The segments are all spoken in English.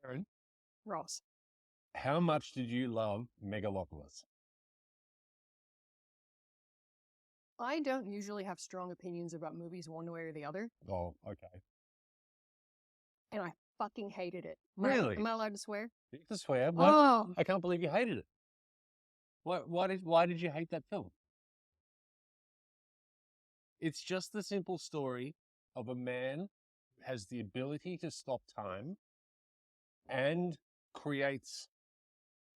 Erin, Ross. how much did you love Megalopolis? I don't usually have strong opinions about movies one way or the other, Oh, okay. and I fucking hated it. Really? Am I allowed to swear? You can swear. What? Oh, I can't believe you hated it. Why did you hate that film? It's just the simple story of a man who has the ability to stop time and creates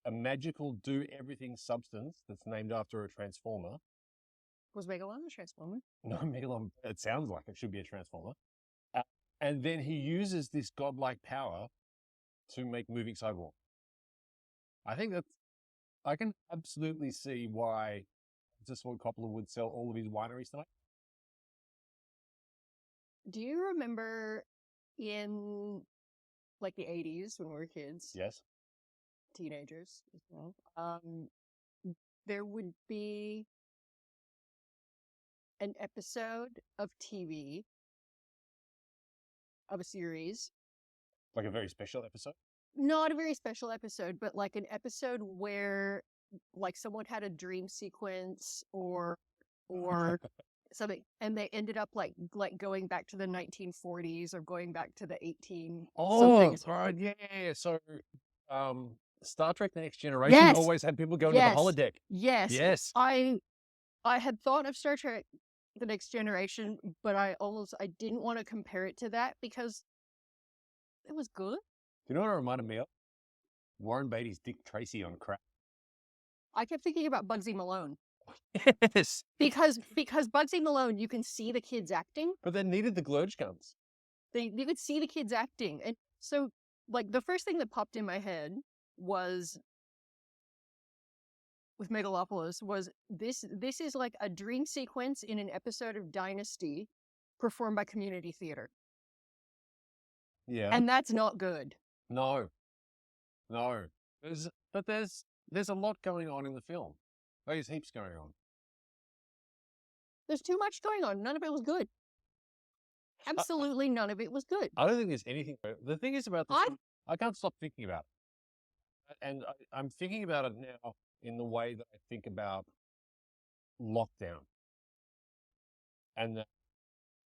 a magical do-everything substance that's named after a transformer. was Megalon a Transformer? No, Megalon, it sounds like it should be a transformer. Uh, and then he uses this godlike power to make moving sidewalks. I can absolutely see why Francis Ford Coppola would sell all of his wineries tonight. Do you remember in like the 80s when we were kids, Yes. teenagers as well, there would be an episode of TV of a series, Like a very special episode. not a very special episode, but like an episode where like someone had a dream sequence or something, and they ended up like going back to the 1940s or going back to the 18 Oh, somethings. right. Yeah. So, Star Trek The Next Generation Yes. always had people going to the Yes. holodeck. Yes. Yes. I had thought of Star Trek The Next Generation, but I didn't want to compare it to that because it was good. Do you know what it reminded me of? Warren Beatty's Dick Tracy on crack. I kept thinking about Bugsy Malone Yes. because Bugsy Malone, you can see the kids acting. But they needed the glurge guns. You could see the kids acting, and so like the first thing that popped in my head was with Megalopolis was this is like a dream sequence in an episode of Dynasty performed by community theater. Yeah. And that's not good. No. There's a lot going on in the film. There's heaps going on. There's too much going on. None of it was good. Absolutely none of it was good. I don't think there's anything. The thing is about this, I can't stop thinking about it. And I'm thinking about it now in the way that I think about lockdown. And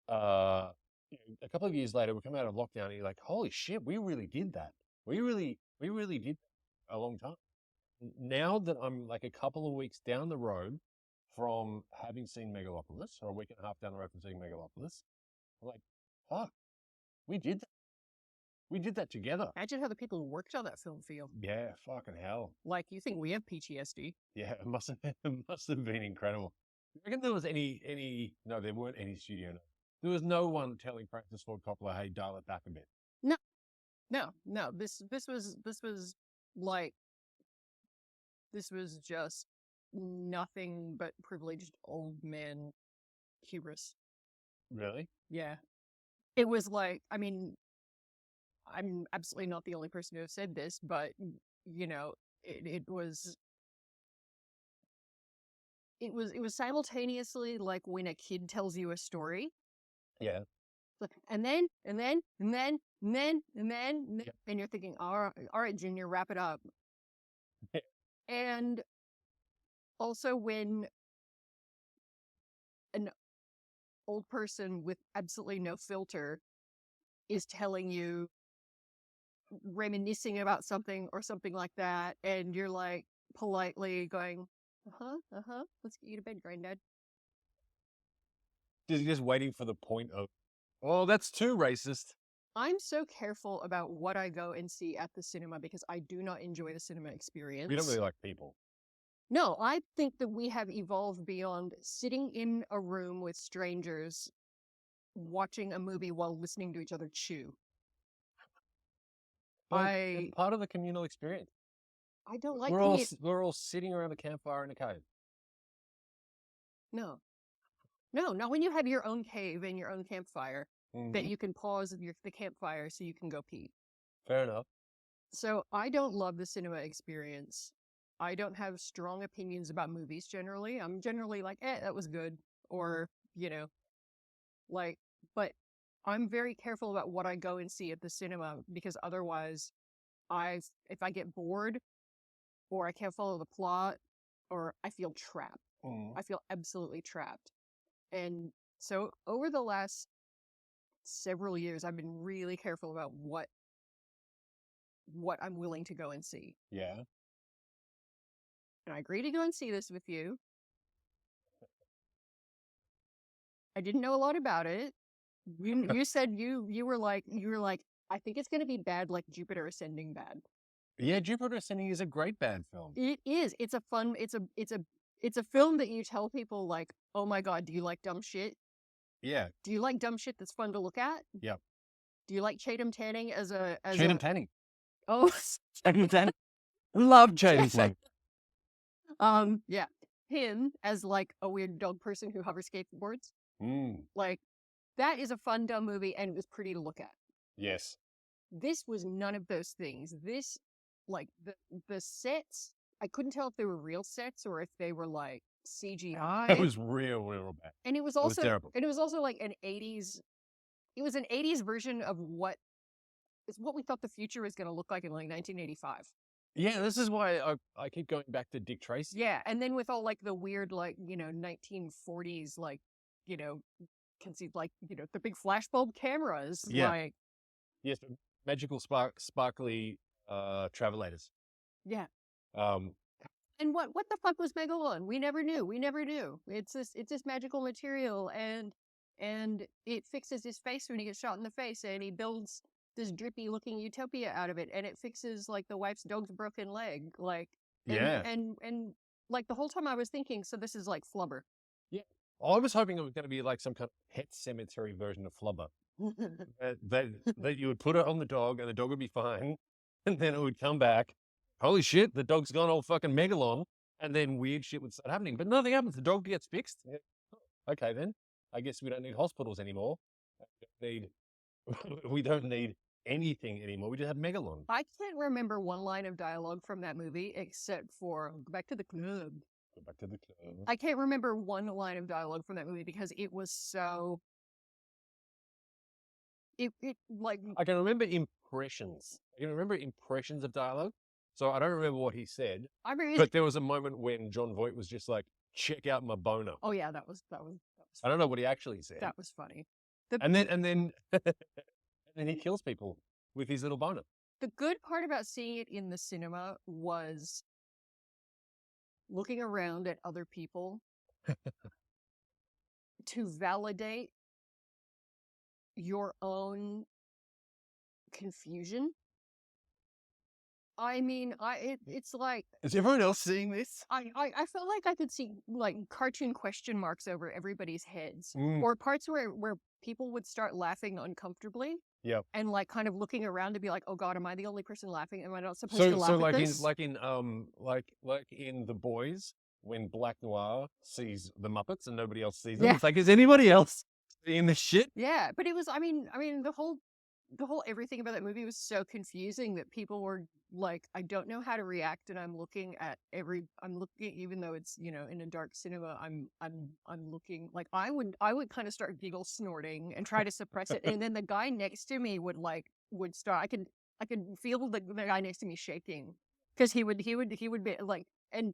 a couple of years later, we come out of lockdown and you're like, holy shit, we really did that. We really did that a long time. Now that I'm like a couple of weeks down the road from having seen Megalopolis, or a week and a half down the road from seeing Megalopolis, I'm like, fuck, we did that. We did that together. Imagine how the people who worked on that film feel. Yeah, fucking hell. Like, you think we have PTSD? Yeah, it must have been incredible. You reckon there was any? No, there weren't any studio notes. There was no one telling Francis Ford Coppola, "Hey, dial it back a bit." No. This was just nothing but privileged old man hubris. Really? Yeah. It was like, I mean, I'm absolutely not the only person who has said this, but you know, it was simultaneously like when a kid tells you a story. Yeah. And then, and you're thinking, all right, Junior, wrap it up. And also when an old person with absolutely no filter is telling you, reminiscing about something or something like that, and you're like politely going, let's get you to bed, Granddad. Just waiting for the point of, oh, that's too racist. I'm so careful about what I go and see at the cinema because I do not enjoy the cinema experience. We don't really like people. No, I think that we have evolved beyond sitting in a room with strangers watching a movie while listening to each other chew. It's part of the communal experience. I don't like we're all sitting around a campfire in a cave. No, not when you have your own cave and your own campfire that you can pause the campfire so you can go pee. Fair enough. So I don't love the cinema experience. I don't have strong opinions about movies generally. I'm generally like, that was good. Or, but I'm very careful about what I go and see at the cinema because otherwise if I get bored or I can't follow the plot or I feel trapped. I feel absolutely trapped. And so over the last several years, I've been really careful about what I'm willing to go and see. Yeah. And I agreed to go and see this with you. I didn't know a lot about it. You said you were like, I think it's going to be bad, like Jupiter Ascending bad. Yeah, Jupiter Ascending is a great bad film. It is. It's a fun. It's a film that you tell people like, oh my god, do you like dumb shit? Yeah. Do you like dumb shit that's fun to look at? Yep. Do you like Chatham Tanning as Chatham Tanning. Oh, Chatham Tanning. Love Chatham Tanning. Yeah, him as like a weird dog person who hovers skateboards. Like that is a fun dumb movie, and it was pretty to look at. Yes. This was none of those things. This, like the sets, I couldn't tell if they were real sets or if they were like CGI. It was real bad. And it was also terrible. And it was also like an 80s. It was an 80s version of what we thought the future was going to look like in like 1985. Yeah, this is why I keep going back to Dick Tracy. Yeah, and then with all like the weird like 1940s like conceived like the big flashbulb cameras. Yeah. Like yes, magical sparkly travelators. Yeah. And what the fuck was Megalon? We never knew. It's this magical material, and it fixes his face when he gets shot in the face, and he builds this drippy looking utopia out of it, and it fixes like the wife's dog's broken leg, like and like the whole time I was thinking, so this is like Flubber. Yeah, I was hoping it was going to be like some kind of Pet Cemetery version of Flubber. that you would put it on the dog, and the dog would be fine, and then it would come back. Holy shit, the dog's gone all fucking Megalon, and then weird shit would start happening. But nothing happens. The dog gets fixed. Okay, then. I guess we don't need hospitals anymore. We don't need anything anymore. We just have Megalon. I can't remember one line of dialogue from that movie except for go back to the club. Go back to the club. I can't remember one line of dialogue from that movie because it was so... It like... I can remember impressions. Of dialogue. So I don't remember what he said. But there was a moment when John Voight was just like, check out my boner. Oh yeah, that was I don't know what he actually said. That was funny. And then he kills people with his little boner. The good part about seeing it in the cinema was looking around at other people to validate your own confusion. I mean, it's like... Is everyone else seeing this? I felt like I could see like cartoon question marks over everybody's heads, or parts where people would start laughing uncomfortably. Yeah. And like kind of looking around to be like, oh god, am I the only person laughing? Am I not supposed to laugh at this? like in The Boys, when Black Noir sees the Muppets and nobody else sees them, it's like, is anybody else seeing this shit? Yeah, but it was, I mean, the whole everything about that movie was so confusing that people were like, I don't know how to react, and I'm looking, even though it's in a dark cinema, I'm looking like I would kind of start giggle snorting and try to suppress it, and then the guy next to me would start. I could feel the guy next to me shaking because he would be like, and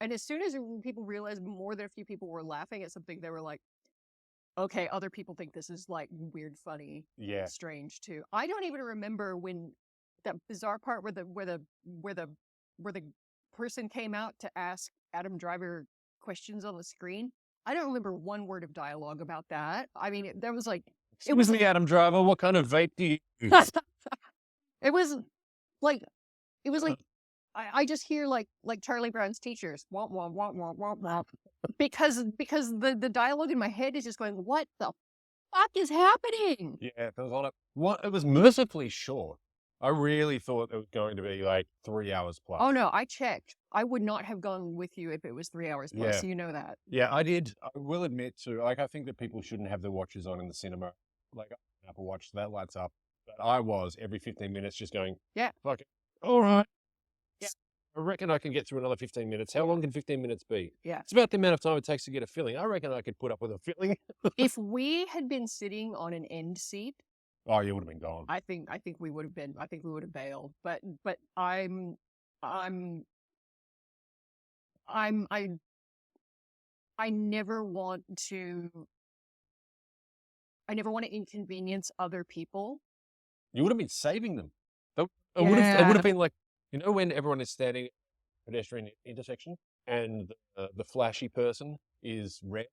as soon as people realized more than a few people were laughing at something, they were like, okay, other people think this is like weird, funny, strange too. I don't even remember when that bizarre part where the person came out to ask Adam Driver questions on the screen. I don't remember one word of dialogue about that. I mean, there was like, Excuse me, Adam Driver, what kind of vape do you use? It was like I just hear like Charlie Brown's teachers, womp womp womp womp womp womp, because the dialogue in my head is just going, what the fuck is happening? Yeah, there was a lot of it was mercifully short. I really thought it was going to be like 3 hours plus. Oh no, I checked. I would not have gone with you if it was 3 hours plus. Yeah. You know that. Yeah, I did. I will admit to, like, I think that people shouldn't have their watches on in the cinema. Like, Apple Watch, that lights up. But I was every 15 minutes just going, yeah, fuck it. All right. Yeah. I reckon I can get through another 15 minutes. How long can 15 minutes be? Yeah. It's about the amount of time it takes to get a filling. I reckon I could put up with a filling. If we had been sitting on an end seat Oh, you would have been gone. I think we would have been. I think we would have bailed. But I'm I'm I never want to. I never want to inconvenience other people. You would have been saving them. It Yeah. would have been like, you know, when everyone is standing at a pedestrian intersection and the flashy person is red,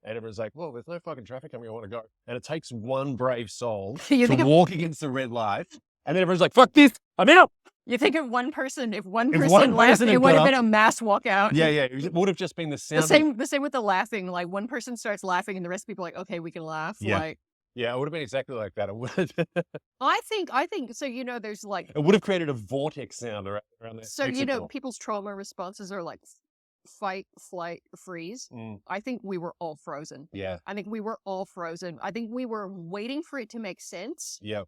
and everyone's like, well, there's no fucking traffic coming, I want to go. And it takes one brave soul to walk against the red light, and then everyone's like, fuck this, I'm out. You think if one person left, it would have been a mass walkout. Yeah, it would have just been the sound. The same with the laughing. Like one person starts laughing, and the rest of people are like, okay, we can laugh. Yeah. Like, yeah, it would have been exactly like that. It would. I think so. You know, there's like it would have created a vortex sound around there. So you know, people's trauma responses are like fight, flight, freeze. I think we were all frozen. Yeah. I think we were all frozen. I think we were waiting for it to make sense. Yeah.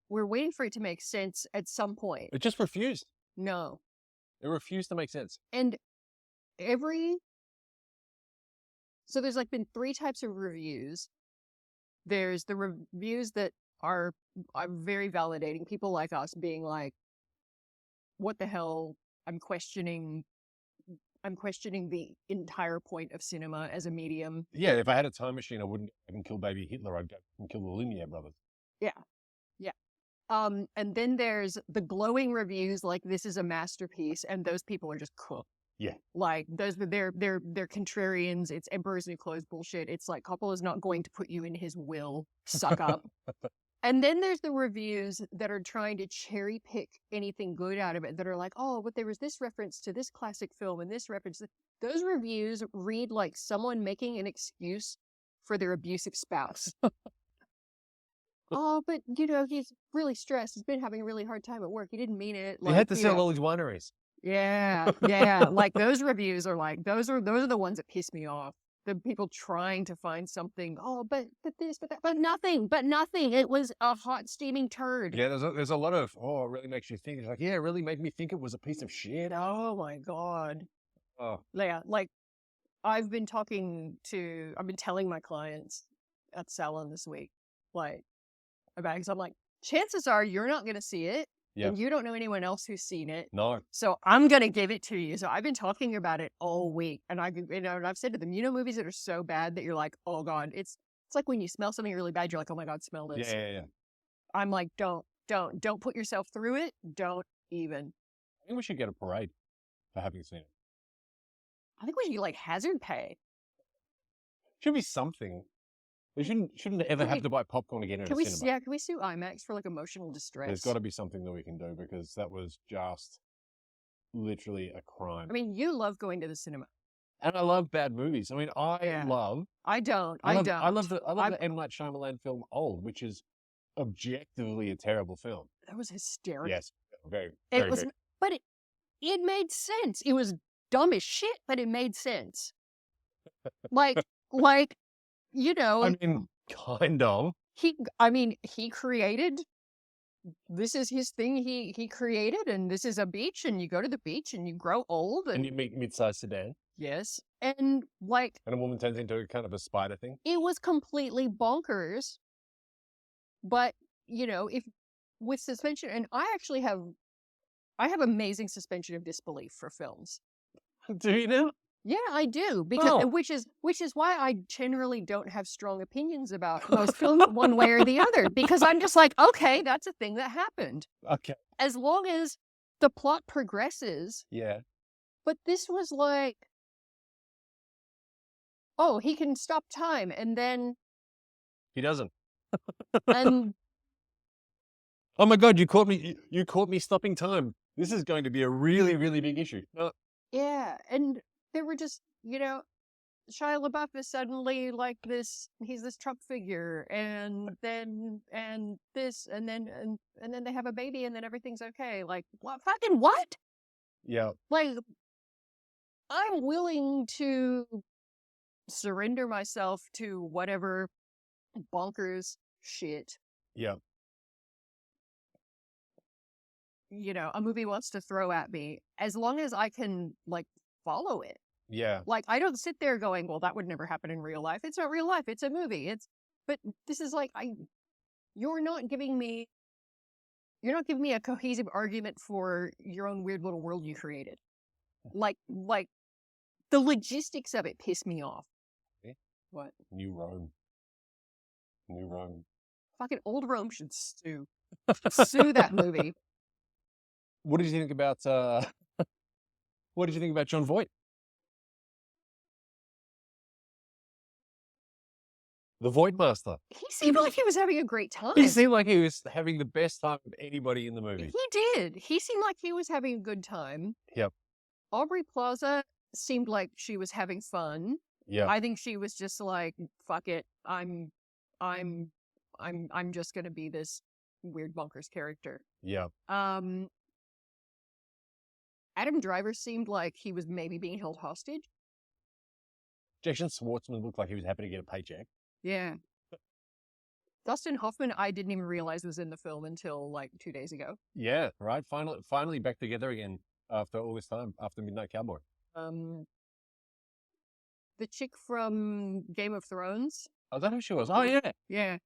We're waiting for it to make sense at some point. It just refused. No. It refused to make sense. And so there's like been 3 types of reviews. There's the reviews that are very validating. People like us being like, what the hell? I'm questioning the entire point of cinema as a medium. Yeah, if I had a time machine, I wouldn't even kill baby Hitler. I'd go and kill the Lumiere brothers. Yeah. Yeah. And then there's the glowing reviews like this is a masterpiece, and those people are just cooked. Yeah. Like they're contrarians. It's Emperor's New Clothes bullshit. It's like Coppola's not going to put you in his will. Suck up. And then there's the reviews that are trying to cherry pick anything good out of it, that are like, oh, but there was this reference to this classic film and this reference. Those reviews read like someone making an excuse for their abusive spouse. Oh, but you know, he's really stressed. He's been having a really hard time at work. He didn't mean it. Like, he had to sell all his wineries. Yeah, yeah. Like those reviews are like those are the ones that piss me off. The people trying to find something. Oh, but this, but that, but nothing. It was a hot steaming turd. Yeah, there's a lot of it really makes you think. It's like, yeah, it really made me think it was a piece of shit. Oh my god. Oh yeah, like I've been telling my clients at salon this week, like about, because I'm like, chances are you're not going to see it. Yeah. And you don't know anyone else who's seen it. No. So I'm going to give it to you. So I've been talking about it all week. And I've said to them, you know, movies that are so bad that you're like, oh God, it's like when you smell something really bad, you're like, oh my God, smell this. Yeah. I'm like, don't put yourself through it. Don't even. I think we should get a parade for having seen it. I think we should get like hazard pay. Should be something. We shouldn't ever have to buy popcorn again at a cinema. Yeah, can we sue IMAX for like emotional distress? There's got to be something that we can do, because that was just literally a crime. I mean, you love going to the cinema. And I love bad movies. I mean, I love the M. Night Shyamalan film Old, which is objectively a terrible film. That was hysterical. Yes, very. But it made sense. It was dumb as shit, but it made sense. like. You know, I mean, kind of. He created, this is his thing he created, and this is a beach, and you go to the beach and you grow old. And you meet mid-sized sedan. Yes. And like. And a woman turns into a kind of a spider thing. It was completely bonkers. But, you know, with suspension, and I have amazing suspension of disbelief for films. Do you know? Yeah, I do, because which is why I generally don't have strong opinions about most films one way or the other, because I'm just like, okay, that's a thing that happened. Okay. As long as the plot progresses. Yeah. But this was like, oh, he can stop time, and then he doesn't. And oh my God, you caught me stopping time. This is going to be a really, really big issue. Yeah, and they were just, you know, Shia LaBeouf is suddenly like this, he's this Trump figure, and then they have a baby, and then everything's okay. Like, what? Fucking what? Yeah. Like, I'm willing to surrender myself to whatever bonkers shit. Yeah. You know, a movie wants to throw at me, as long as I can, like, follow it. Yeah. Like, I don't sit there going, well, that would never happen in real life. It's not real life. It's a movie. But this is like, you're not giving me a cohesive argument for your own weird little world you created. Like the logistics of it piss me off. Okay. What? New Rome. Fucking old Rome should sue. Sue that movie. What did you think about what did you think about John Voight? The Voightmaster. He seemed like he was having a great time. He seemed like he was having the best time of anybody in the movie. He did. He seemed like he was having a good time. Yep. Aubrey Plaza seemed like she was having fun. Yeah. I think she was just like, fuck it. I'm just gonna be this weird bonkers character. Yeah. Adam Driver seemed like he was maybe being held hostage. Jason Schwartzman looked like he was happy to get a paycheck. Yeah. Dustin Hoffman, I didn't even realize was in the film until like 2 days ago. Yeah, right. Finally back together again after all this time, after Midnight Cowboy. The chick from Game of Thrones. Oh, is that who she was? Oh, yeah. Yeah.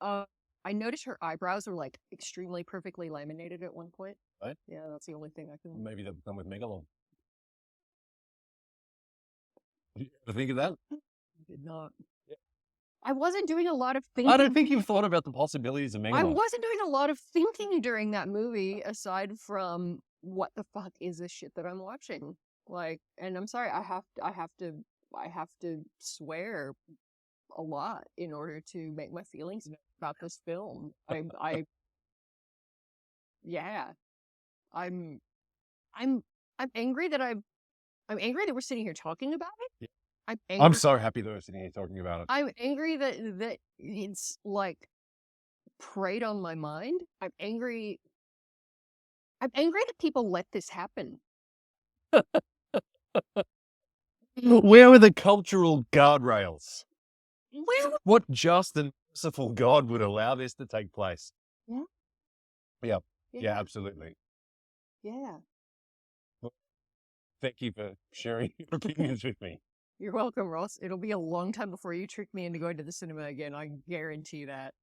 I noticed her eyebrows were like extremely perfectly laminated at one point. Right. Yeah, that's the only thing I can. Maybe they've done with Megalon. Did you ever think of that? Did not. Yeah. I wasn't doing a lot of thinking. I don't think you've thought about the possibilities of Megalon. I wasn't doing a lot of thinking during that movie, aside from what the fuck is this shit that I'm watching? Like, and I'm sorry, I have to swear a lot in order to make my feelings about this film. Yeah, I'm angry that I'm angry that we're sitting here talking about it. Yeah. I'm so happy that we're sitting here talking about it. I'm angry that it's like preyed on my mind. I'm angry that people let this happen. Where were the cultural guardrails? Where? What just and merciful God would allow this to take place? Yeah. Yeah. Yeah, absolutely. Yeah. Thank you for sharing your opinions with me. You're welcome, Ross. It'll be a long time before you trick me into going to the cinema again. I guarantee that.